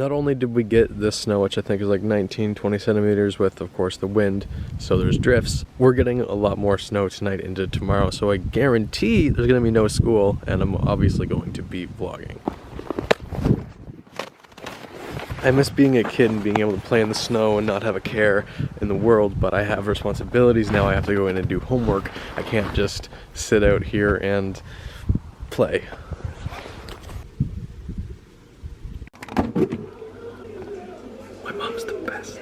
Not only did we get this snow, which I think is like 19-20 centimeters with, of course, the wind, so there's drifts, we're getting a lot more snow tonight into tomorrow, so I guarantee there's gonna be no school, and I'm obviously going to be vlogging. I miss being a kid and being able to play in the snow and not have a care in the world, but I have responsibilities now. I have to go in and do homework. I can't just sit out here and play. My mom's the best.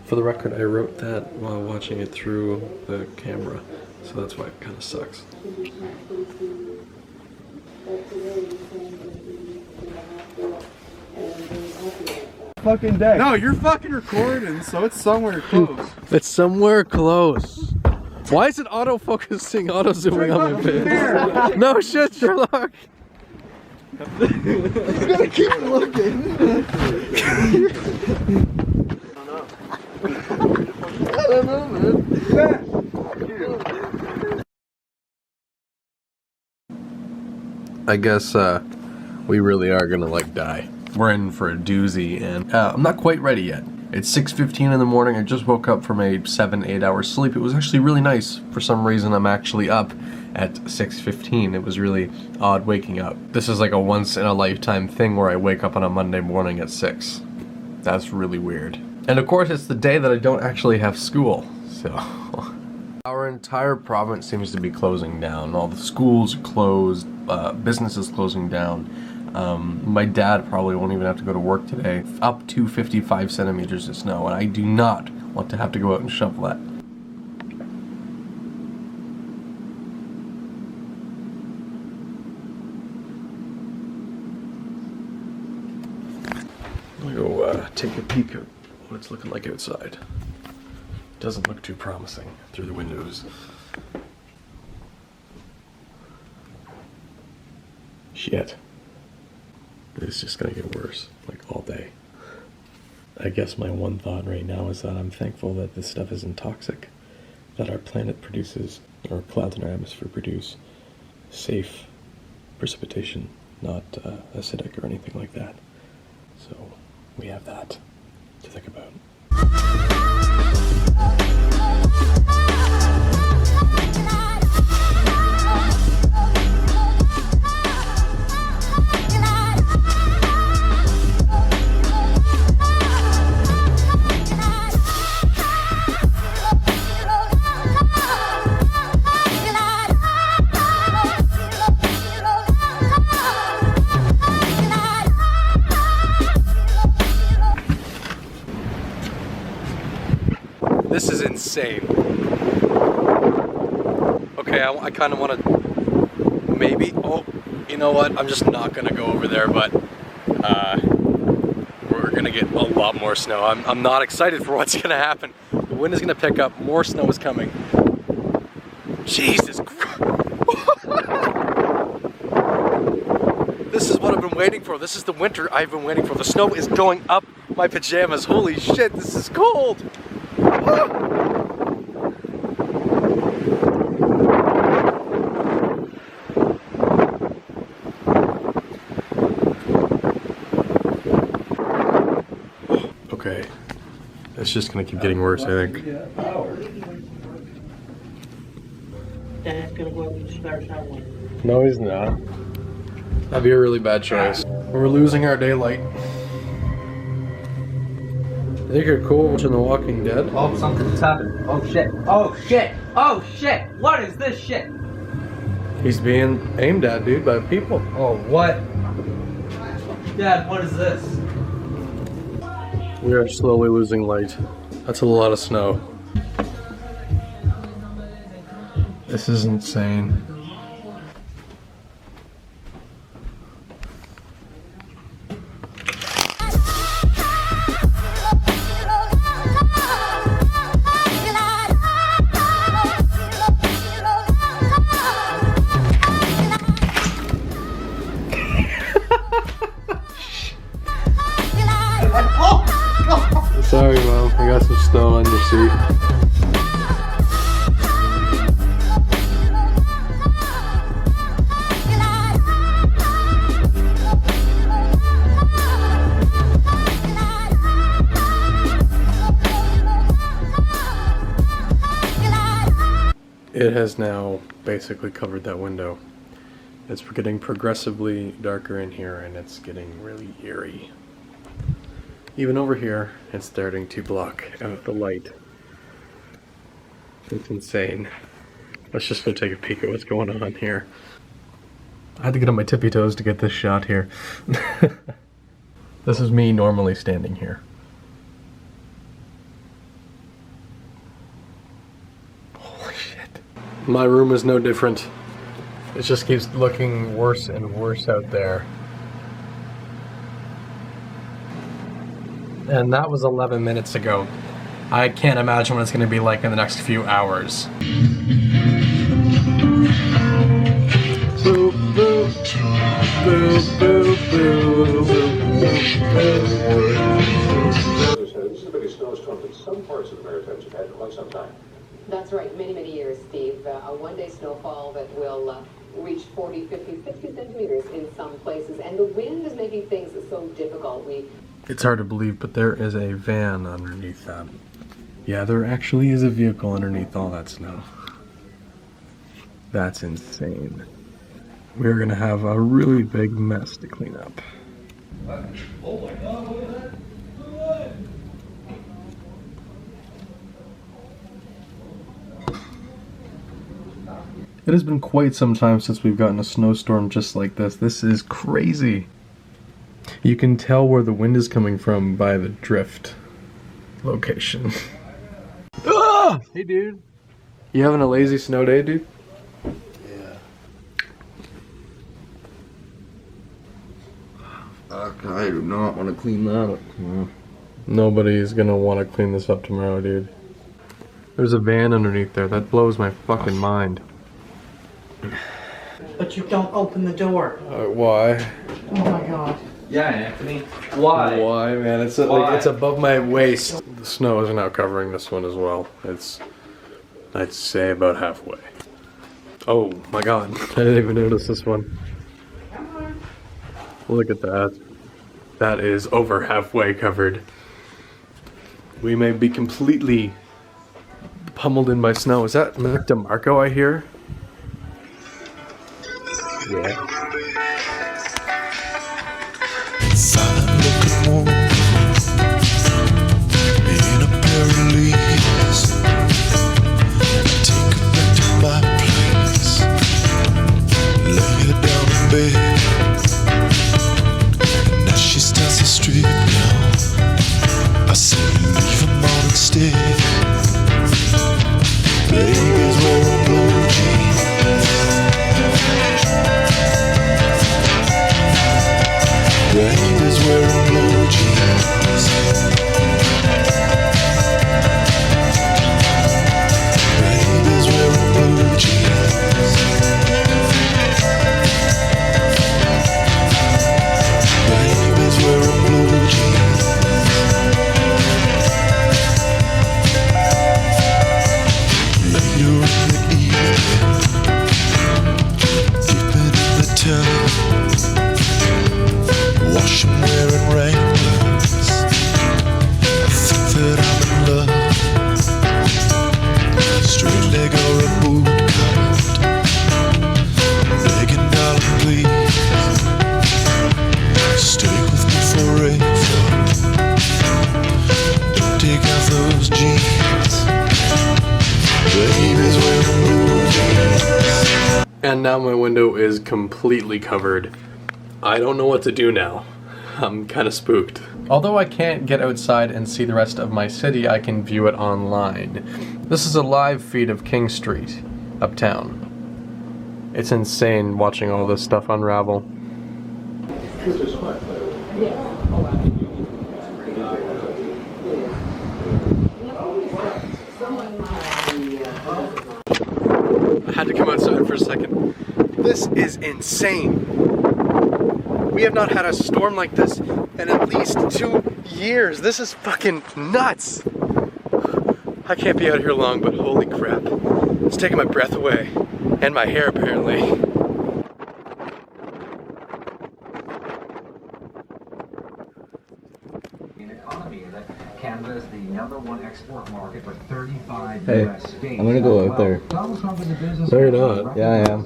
For the record, I wrote that while watching it through the camera, so that's why it kind of sucks. Fucking day. No, you're fucking recording, so it's somewhere close. It's somewhere close. Why is it auto-focusing, auto-zooming on my face? No shit, Sherlock! He's gonna keep looking. I don't know, man. I guess we really are gonna like die. We're in for a doozy, and I'm not quite ready yet. It's 6:15 in the morning. I just woke up from a 7-8 hour sleep. It was actually really nice. For some reason, I'm actually up at 6:15. It was really odd waking up. This is like a once in a lifetime thing where I wake up on a Monday morning at 6. That's really weird. And of course, it's the day that I don't actually have school, so. Our entire province seems to be closing down. All the schools are closed, businesses closing down. My dad probably won't even have to go to work today. Up to 55 centimeters of snow, and I do not want to have to go out and shovel that. I'm gonna go take a peek at what it's looking like outside. Doesn't look too promising through the windows. Shit. It's just gonna get worse, like all day. I guess my one thought right now is that I'm thankful that this stuff isn't toxic, that our planet produces, or clouds in our atmosphere produce, safe precipitation, not acidic or anything like that. So we have that to think about. This is insane. Okay, I kind of want to maybe, oh, you know what? I'm just not going to go over there, but we're going to get a lot more snow. I'm not excited for what's going to happen. The wind is going to pick up, more snow is coming. Jesus Christ. This is what I've been waiting for. This is the winter I've been waiting for. The snow is going up my pajamas. Holy shit, this is cold. Okay, it's just gonna keep getting worse, I think. Dad's gonna go up and start shoveling. No, he's not. That'd be a really bad choice. We're losing our daylight. I think you're cool watching The Walking Dead. Oh, something's happened. Oh shit. Oh shit. Oh shit. What is this shit? He's being aimed at, dude, by people. Oh, what? Dad, what is this? We are slowly losing light. That's a lot of snow. This is insane. Sorry, Mom. I got some snow on your seat. It has now basically covered that window. It's getting progressively darker in here and it's getting really eerie. Even over here, it's starting to block out the light. It's insane. Let's just go take a peek at what's going on here. I had to get on my tippy toes to get this shot here. This is me normally standing here. Holy shit. My room is no different. It just keeps looking worse and worse out there. And that was 11 minutes ago. I can't imagine what it's going to be like in the next few hours. Boop, boop, boop, boop, boop, boop. This is the biggest snowstorm that some parts of the Maritimes have had in quite some time. That's right, many, many years, Steve. A one-day snowfall that will reach 40, 50, 60 centimeters in some places. And the wind is making things so difficult. It's hard to believe, but there is a van underneath that. Yeah, there actually is a vehicle underneath all that snow. That's insane. We're gonna have a really big mess to clean up. Oh my god, look at that! It has been quite some time since we've gotten a snowstorm just like this. This is crazy. You can tell where the wind is coming from by the drift location. Ah! Hey, dude. You having a lazy snow day, dude? Yeah. I do not want to clean that up. Nobody's gonna want to clean this up tomorrow, dude. There's a van underneath there. That blows my fucking mind. But you don't open the door. Why? Oh my god. Yeah, Anthony. Why? Why, man? It's like it's above my waist. The snow is now covering this one as well. It's, I'd say, about halfway. Oh my god! I didn't even notice this one. Look at that. That is over halfway covered. We may be completely pummeled in by snow. Is that DeMarco I hear? Yeah. In a pair of leaves, take her back to my place, lay her down in bed, and as she starts the street now, I say leave them all instead. Baby's wearing blue jeans, baby's wearing blue jeans. Baby's wearing blue jeans. Baby's wearing blue jeans. Later in the evening, dipping in the tub, washing, wearing rainbows. I think that I'm in love. Straight leg or a boot cut, begging darling please, stay with me forever. Don't take off those jeans. Baby's wearing blue jeans. And now my window is completely covered. I don't know what to do now. I'm kind of spooked. Although I can't get outside and see the rest of my city, I can view it online. This is a live feed of King Street, uptown. It's insane watching all this stuff unravel. I had to come outside for a second. This is insane. We have not had a storm like this in at least 2 years. This is fucking nuts. I can't be out here long, but holy crap. It's taking my breath away. And my hair, apparently. An economy that Canada is the #1 export market for 35 Hey, U.S. states. I'm gonna go out there. Donald Trump in the business. No, you're not. Yeah, I am.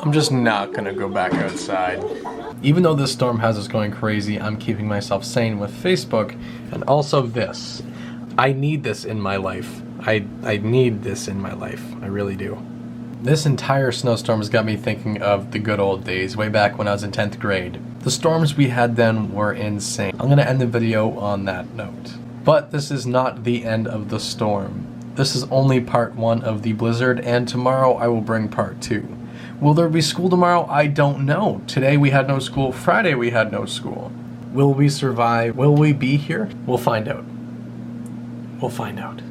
I'm just not gonna go back outside. Even though this storm has us going crazy, I'm keeping myself sane with Facebook and also this. I need this in my life. I need this in my life. I really do. This entire snowstorm has got me thinking of the good old days, way back when I was in 10th grade. The storms we had then were insane. I'm gonna end the video on that note. But this is not the end of the storm. This is only part 1 of the blizzard, and tomorrow I will bring part 2. Will there be school tomorrow? I don't know. Today we had no school. Friday we had no school. Will we survive? Will we be here? We'll find out. We'll find out.